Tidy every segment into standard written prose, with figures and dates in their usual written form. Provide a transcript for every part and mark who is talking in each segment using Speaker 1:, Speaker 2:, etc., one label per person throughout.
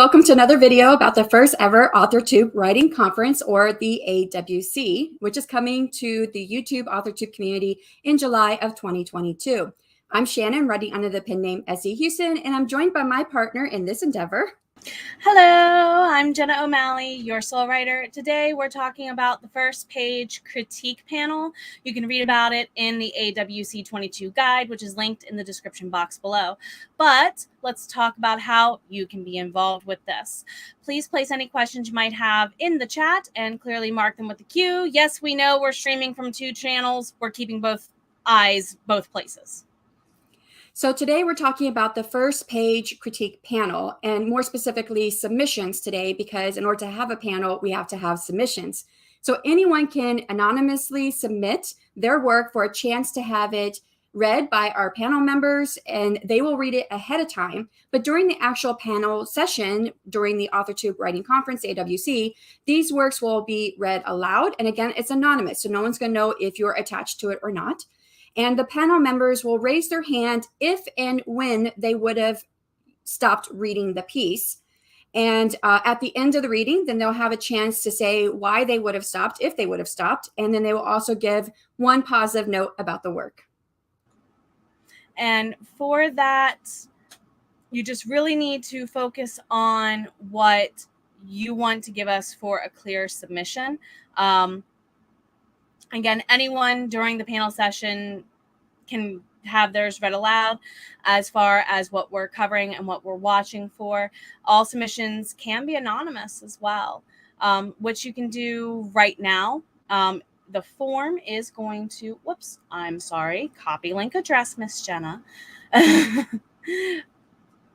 Speaker 1: Welcome to another video about the first ever Authortube Writing Conference, or the AWC, which is coming to the YouTube Authortube community in July of 2022. I'm Shannon, writing under the pen name SE Huston, and I'm joined by my partner in this endeavor.
Speaker 2: Hello, I'm Jenna O'Malley, your soul writer. Today we're talking about the first page critique panel. You can read about it in the AWC 22 guide, which is linked in the description box below. But let's talk about how you can be involved with this. Please place any questions you might have in the chat and clearly mark them with the Q. Yes, we know we're streaming from 2 channels. We're keeping both eyes both places.
Speaker 1: So today we're talking about the first page critique panel, and more specifically submissions today, because in order to have a panel, we have to have submissions. So anyone can anonymously submit their work for a chance to have it read by our panel members, and they will read it ahead of time. But during the actual panel session, during the Authortube Writing Conference, AWC, these works will be read aloud. And again, it's anonymous, so no one's going to know if you're attached to it or not. And the panel members will raise their hand if and when they would have stopped reading the piece. And at the end of the reading, then they'll have a chance to say why they would have stopped, if they would have stopped. And then they will also give one positive note about the work.
Speaker 2: And for that, you just really need to focus on what you want to give us for a clear submission. Again, anyone during the panel session can have theirs read aloud as far as what we're covering and what we're watching for. All submissions can be anonymous as well, which you can do right now. The form is going to, whoops, I'm sorry, copy link address, Miss Jenna.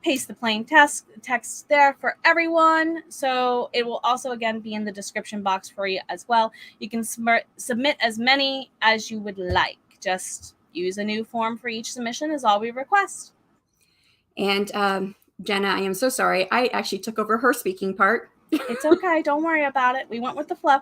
Speaker 2: Paste the plain text there for everyone. So it will also, again, be in the description box for you as well. You can submit as many as you would like. Just use a new form for each submission is all we request.
Speaker 1: And Jenna, I am so sorry. I actually took over her speaking part.
Speaker 2: It's okay. Don't worry about it. We went with the flow.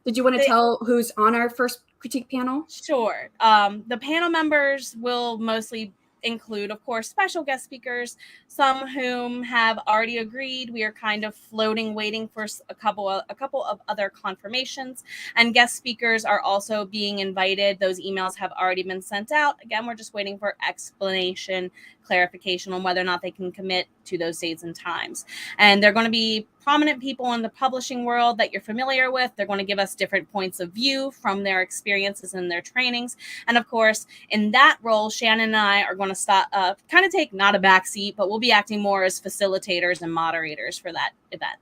Speaker 1: Did you want to tell who's on our first critique panel?
Speaker 2: Sure. The panel members will mostly include, of course, special guest speakers, some whom have already agreed. We are kind of floating, waiting for a couple of other confirmations, and guest speakers are also being invited. Those emails have already been sent out. Again, we're just waiting for explanation, clarification on whether or not they can commit to those dates and times. And they're going to be prominent people in the publishing world that you're familiar with. They're going to give us different points of view from their experiences and their trainings. And of course, in that role, Shannon and I are going to kind of take not a back seat, but we'll be acting more as facilitators and moderators for that event.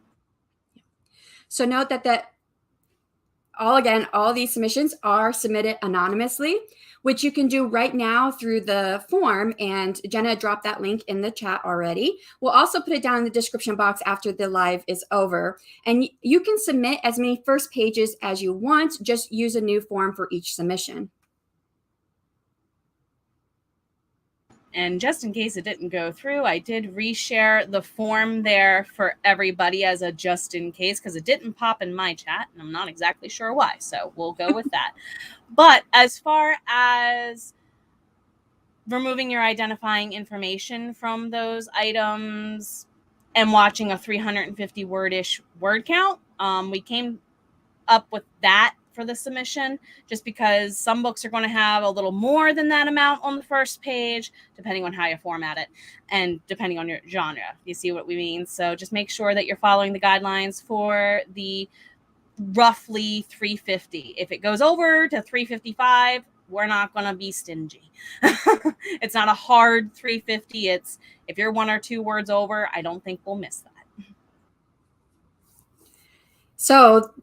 Speaker 1: So note that all these submissions are submitted anonymously, which you can do right now through the form. And Jenna dropped that link in the chat already. We'll also put it down in the description box after the live is over. And you can submit as many first pages as you want. Just use a new form for each submission.
Speaker 2: And just in case it didn't go through, I did reshare the form there for everybody as a just in case, because it didn't pop in my chat, and I'm not exactly sure why. So we'll go with that. But as far as removing your identifying information from those items and watching a 350 wordish word count, we came up with that for the submission, just because some books are going to have a little more than that amount on the first page, depending on how you format it and depending on your genre. You see what we mean? So just make sure that you're following the guidelines for the roughly 350. If it goes over to 355, we're not going to be stingy. It's not a hard 350. It's if you're 1 or 2 words over, I don't think we'll miss that.
Speaker 1: So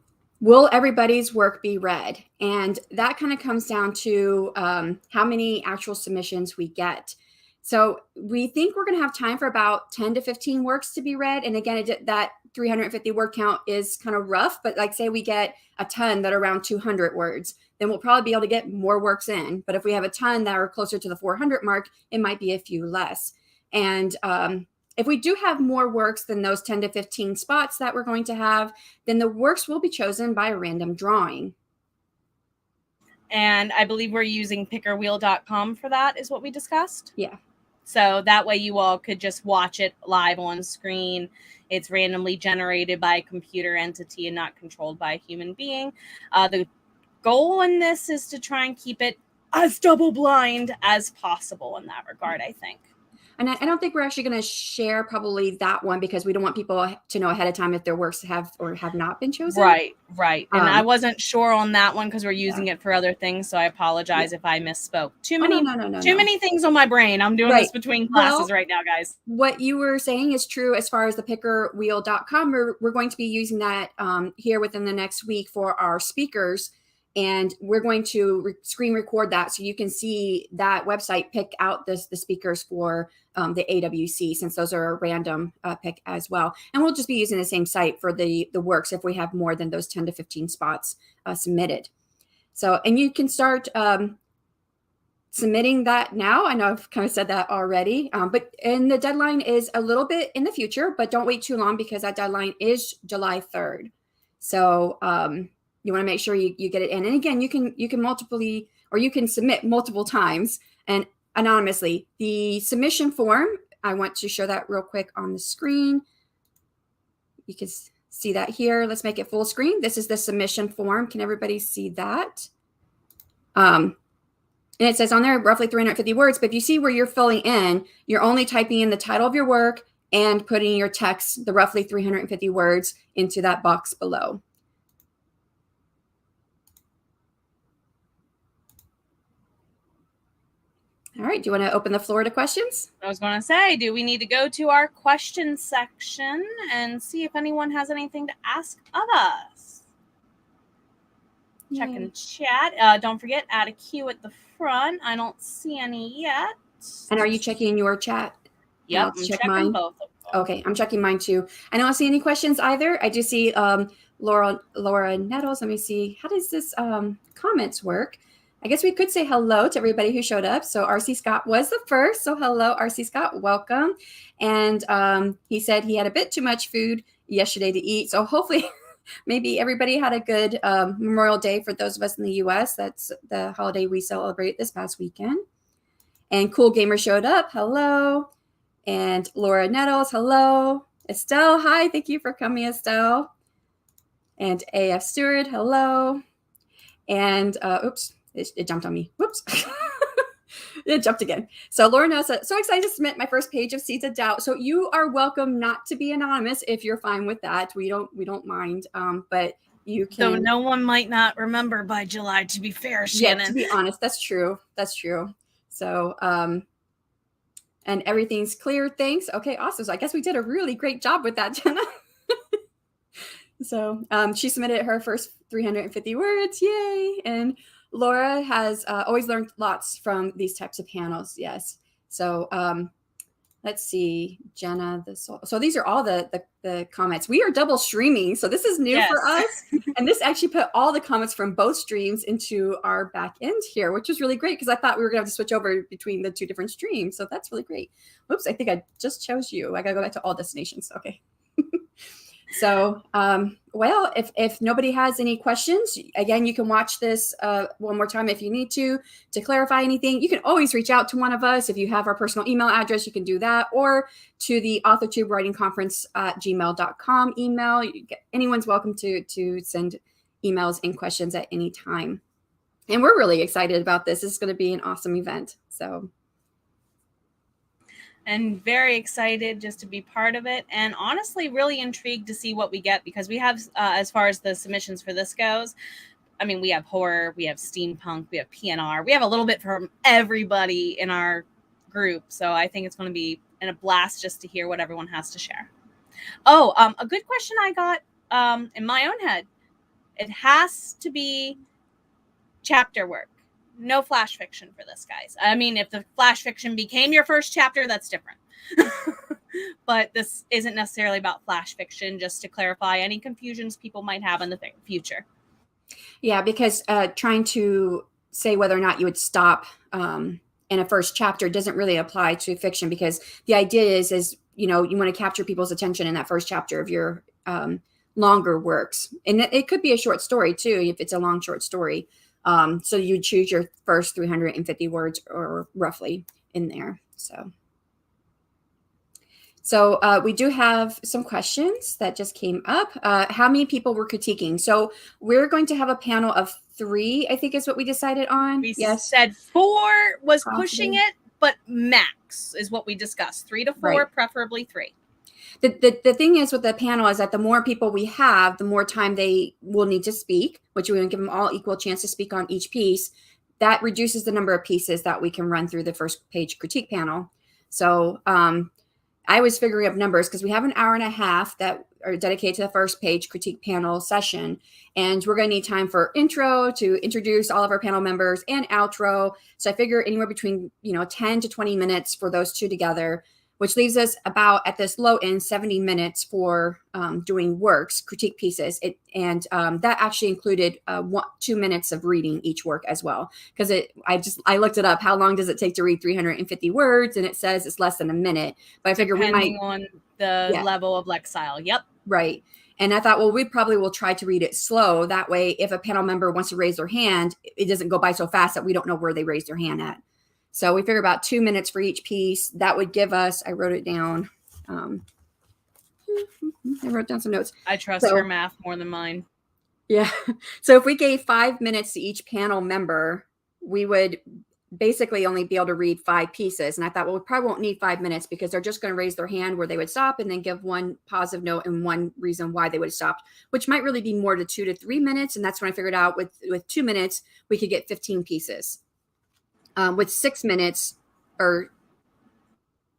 Speaker 1: will everybody's work be read? And that kind of comes down to how many actual submissions we get. So we think we're going to have time for about 10 to 15 works to be read. And again, that 350 word count is kind of rough, but like say we get a ton that are around 200 words, then we'll probably be able to get more works in. But if we have a ton that are closer to the 400 mark, it might be a few less. And if we do have more works than those 10 to 15 spots that we're going to have, then the works will be chosen by a random drawing.
Speaker 2: And I believe we're using pickerwheel.com for that, is what we discussed.
Speaker 1: Yeah.
Speaker 2: So that way you all could just watch it live on screen. It's randomly generated by a computer entity and not controlled by a human being. The goal in this is to try and keep it as double blind as possible in that regard, I think.
Speaker 1: And I don't think we're actually going to share probably that one because we don't want people to know ahead of time if their works have or have not been chosen.
Speaker 2: Right. And I wasn't sure on that one because we're using it for other things. So I apologize if I misspoke. Too many things on my brain. I'm doing this between classes right now, guys.
Speaker 1: What you were saying is true as far as the pickerwheel.com. We're going to be using that here within the next week for our speakers. And we're going to screen record that so you can see that website pick out the speakers for the AWC, since those are a random pick as well. And we'll just be using the same site for the works if we have more than those 10 to 15 spots submitted. So, and you can start submitting that now. I know I've kind of said that already, and the deadline is a little bit in the future, but don't wait too long because that deadline is July 3rd. So, you want to make sure you get it in. And again, you can submit multiple times and anonymously. The submission form, I want to show that real quick on the screen. You can see that here. Let's make it full screen. This is the submission form. Can everybody see that? And it says on there roughly 350 words, but if you see where you're filling in, you're only typing in the title of your work and putting your text, the roughly 350 words, into that box below. All right. Do you want to open the floor to questions?
Speaker 2: I was going to say, do we need to go to our question section and see if anyone has anything to ask of us? Checking chat. Don't forget, add a Q at the front. I don't see any yet.
Speaker 1: And are you checking your chat?
Speaker 2: Yep, I'm checking mine. Both of them.
Speaker 1: Okay, I'm checking mine too. I don't see any questions either. I do see Laura Nettles. Let me see. How does this comments work? I guess we could say hello to everybody who showed up. So RC Scott was the first. So hello, RC Scott, welcome. And he said he had a bit too much food yesterday to eat. So hopefully maybe everybody had a good Memorial Day for those of us in the US. That's the holiday we celebrate this past weekend. And Cool Gamer showed up. Hello. And Laura Nettles, hello. Estelle, hi. Thank you for coming, Estelle. And AF Stewart, hello. And oops. It jumped on me. Whoops. It jumped again. So Laura knows that. So excited to submit my first page of Seeds of Doubt. So you are welcome not to be anonymous if you're fine with that. We don't mind. But you can.
Speaker 2: So no one might not remember by July, to be fair, Shannon.
Speaker 1: Yeah, to be honest, that's true. That's true. So and everything's clear. Thanks. Okay, awesome. So I guess we did a really great job with that, Jenna. So she submitted her first 350 words. Yay. And Laura has always learned lots from these types of panels. Yes. So let's see, Jenna, so these are all the comments. We are double streaming. So this is new for us. And this actually put all the comments from both streams into our back end here, which is really great because I thought we were going to have to switch over between the two different streams. So that's really great. Whoops, I think I just chose you. I got to go back to all destinations. Okay. So, well, if nobody has any questions, again, you can watch this one more time if you need to clarify anything. You can always reach out to one of us. If you have our personal email address, you can do that, or to the Authortube Writing Conference at gmail.com email. Anyone's welcome to send emails and questions at any time. And we're really excited about this. It's going to be an awesome event. So.
Speaker 2: And very excited just to be part of it, and honestly really intrigued to see what we get, because we have as far as the submissions for this goes, I mean, we have horror, we have steampunk, we have PNR, we have a little bit from everybody in our group. So I think it's going to be a blast just to hear what everyone has to share. Oh, a good question I got in my own head. It has to be chapter work. No flash fiction for this, guys. I mean, if the flash fiction became your first chapter, that's different. But this isn't necessarily about flash fiction, just to clarify any confusions people might have in the future.
Speaker 1: Yeah, because trying to say whether or not you would stop in a first chapter doesn't really apply to fiction, because the idea is you know, you want to capture people's attention in that first chapter of your longer works. And it could be a short story too, if it's a long short story. So you choose your first 350 words or roughly in there. So So we do have some questions that just came up. How many people were critiquing? So we're going to have a panel of 3, I think is what we decided on.
Speaker 2: We
Speaker 1: Yes.
Speaker 2: said 4 was
Speaker 1: Possibly.
Speaker 2: pushing it, but max is what we discussed. 3 to 4,
Speaker 1: Right.
Speaker 2: preferably 3.
Speaker 1: The thing is with the panel is that the more people we have, the more time they will need to speak, which we want to give them all equal chance to speak on each piece. That reduces the number of pieces that we can run through the first page critique panel. So I was figuring up numbers because we have an hour and a half that are dedicated to the first page critique panel session. And we're going to need time for intro to introduce all of our panel members and outro. So I figure anywhere between 10 to 20 minutes for those 2 together, which leaves us about at this low end 70 minutes for doing works, critique pieces. That actually included 2 minutes of reading each work as well. Because I looked it up. How long does it take to read 350 words? And it says it's less than a minute. But I figure
Speaker 2: depending on the level of lexile. Yep.
Speaker 1: Right. And I thought, well, we probably will try to read it slow. That way, if a panel member wants to raise their hand, it doesn't go by so fast that we don't know where they raised their hand at. So we figure about 2 minutes for each piece. That would give us, I wrote it down. I wrote down some notes.
Speaker 2: I trust your math more than mine.
Speaker 1: Yeah. So if we gave 5 minutes to each panel member, we would basically only be able to read 5 pieces. And I thought, well, we probably won't need 5 minutes because they're just going to raise their hand where they would stop and then give one positive note and one reason why they would have stopped, which might really be more to 2 to 3 minutes. And that's when I figured out with 2 minutes, we could get 15 pieces. With 6 minutes or,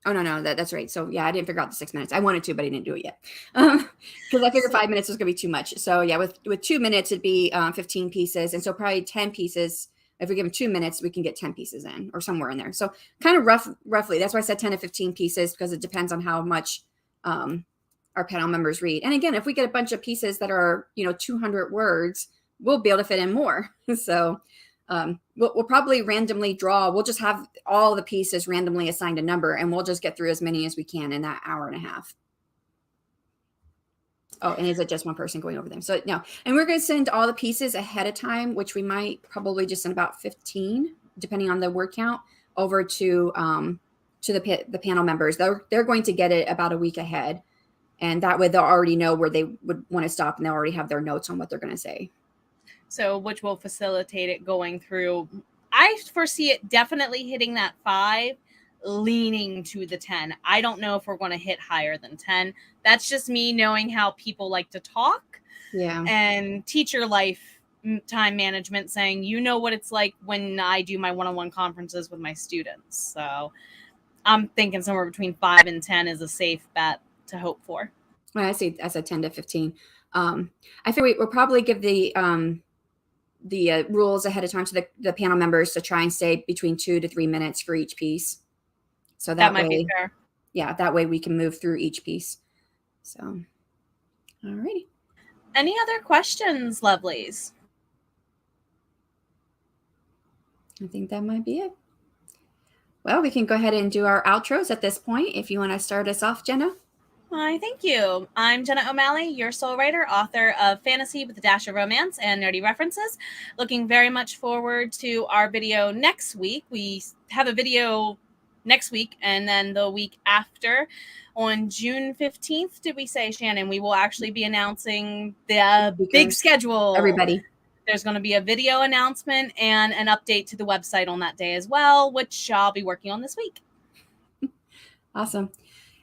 Speaker 1: oh, no, that's right. So yeah, I didn't figure out the 6 minutes. I wanted to, but I didn't do it yet. Because I figured 5 minutes was going to be too much. So yeah, with 2 minutes, it'd be 15 pieces. And so probably 10 pieces. If we give them 2 minutes, we can get 10 pieces in or somewhere in there. So kind of roughly, that's why I said 10 to 15 pieces, because it depends on how much our panel members read. And again, if we get a bunch of pieces that are, 200 words, we'll be able to fit in more. So we'll probably randomly draw. We'll just have all the pieces randomly assigned a number, and we'll just get through as many as we can in that hour and a half. Oh, and is it just one person going over them? So no. And we're going to send all the pieces ahead of time, which we might probably just send about 15, depending on the word count, over to the panel members. They're going to get it about a week ahead. And that way they'll already know where they would want to stop, and they'll already have their notes on what they're going to say.
Speaker 2: So which will facilitate it going through. I foresee it definitely hitting that 5, leaning to the 10. I don't know if we're going to hit higher than 10. That's just me knowing how people like to talk.
Speaker 1: Yeah.
Speaker 2: And teacher life time management, saying, what it's like when I do my one-on-one conferences with my students. So I'm thinking somewhere between 5 and 10 is a safe bet to hope for.
Speaker 1: Well, I said 10 to 15. I think we'll probably give the rules ahead of time to the panel members to try and stay between 2 to 3 minutes for each piece. So that might be fair. Yeah, that way we can move through each piece. So, all righty.
Speaker 2: Any other questions, lovelies?
Speaker 1: I think that might be it. Well, we can go ahead and do our outros at this point. If you want to start us off, Jenna.
Speaker 2: Why, thank you. I'm Jenna O'Malley, your soul writer, author of Fantasy with a Dash of Romance and Nerdy References. Looking very much forward to our video next week. We have a video next week, and then the week after on June 15th, did we say, Shannon, we will actually be announcing the big schedule.
Speaker 1: Everybody.
Speaker 2: There's going to be a video announcement and an update to the website on that day as well, which I'll be working on this week.
Speaker 1: Awesome.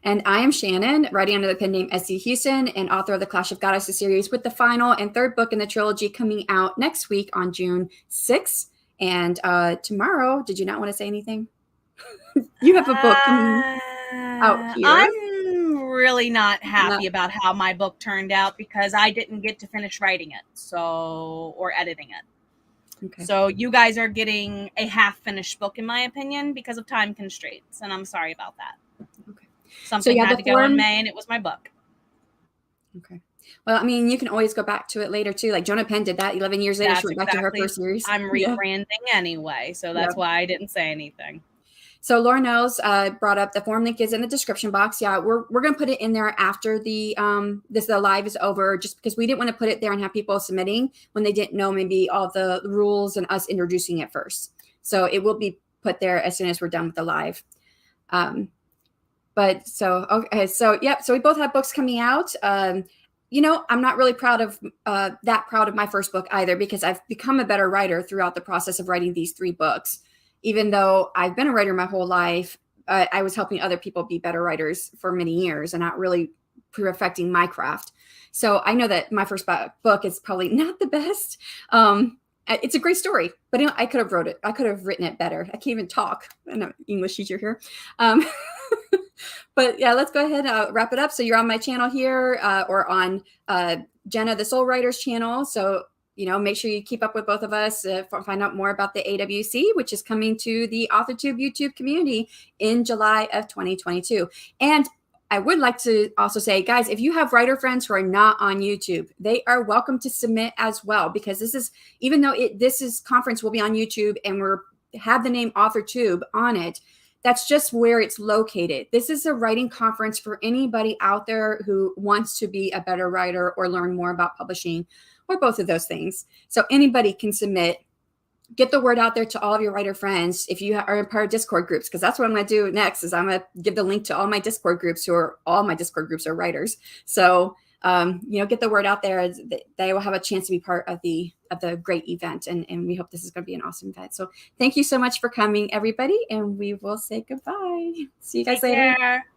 Speaker 1: And I am Shannon, writing under the pen name S.C. Huston, and author of the Clash of Goddesses series, with the final and 3rd book in the trilogy coming out next week on June 6th. And tomorrow, did you not want to say anything? You have a book coming out here.
Speaker 2: I'm really not happy about how my book turned out because I didn't get to finish writing it, or editing it. Okay. So you guys are getting a half-finished book, in my opinion, because of time constraints, and I'm sorry about that. Okay. Something had to go in May, and it was my book.
Speaker 1: Okay. Well, I mean, you can always go back to it later, too. Like Jonah Penn did that 11 years later. She went back to her first series.
Speaker 2: I'm rebranding anyway, so that's why I didn't say anything.
Speaker 1: So Laura Nels brought up the form link is in the description box. Yeah, we're going to put it in there after the live is over, just because we didn't want to put it there and have people submitting when they didn't know maybe all the rules and us introducing it first. So it will be put there as soon as we're done with the live. But But so, okay. So, yep. So we both have books coming out. You know, I'm not really proud of that proud of my first book either, because I've become a better writer throughout the process of writing these 3 books. Even though I've been a writer my whole life, I was helping other people be better writers for many years and not really perfecting my craft. So I know that my first book is probably not the best. It's a great story, but you know, I could have wrote it. I could have written it better. I can't even talk. I'm an English teacher here. But yeah, let's go ahead and wrap it up. So you're on my channel here or on Jenna the Soul Writer's channel. So, you know, make sure you keep up with both of us, find out more about the AWC, which is coming to the Authortube YouTube community in July of 2022. And I would like to also say, guys, if you have writer friends who are not on YouTube, they are welcome to submit as well, because this is, even though this conference will be on YouTube and have the name Authortube on it, that's just where it's located. This is a writing conference for anybody out there who wants to be a better writer or learn more about publishing, or both of those things. So anybody can submit. Get the word out there to all of your writer friends. If you are a part of Discord groups, because that's what I'm going to do next, is I'm going to give the link to all my Discord groups, all my Discord groups are writers. So, you know, get the word out there. They will have a chance to be part of the great event. And we hope this is going to be an awesome event. So thank you so much for coming, everybody. And we will say goodbye. See you guys later.
Speaker 2: Take care.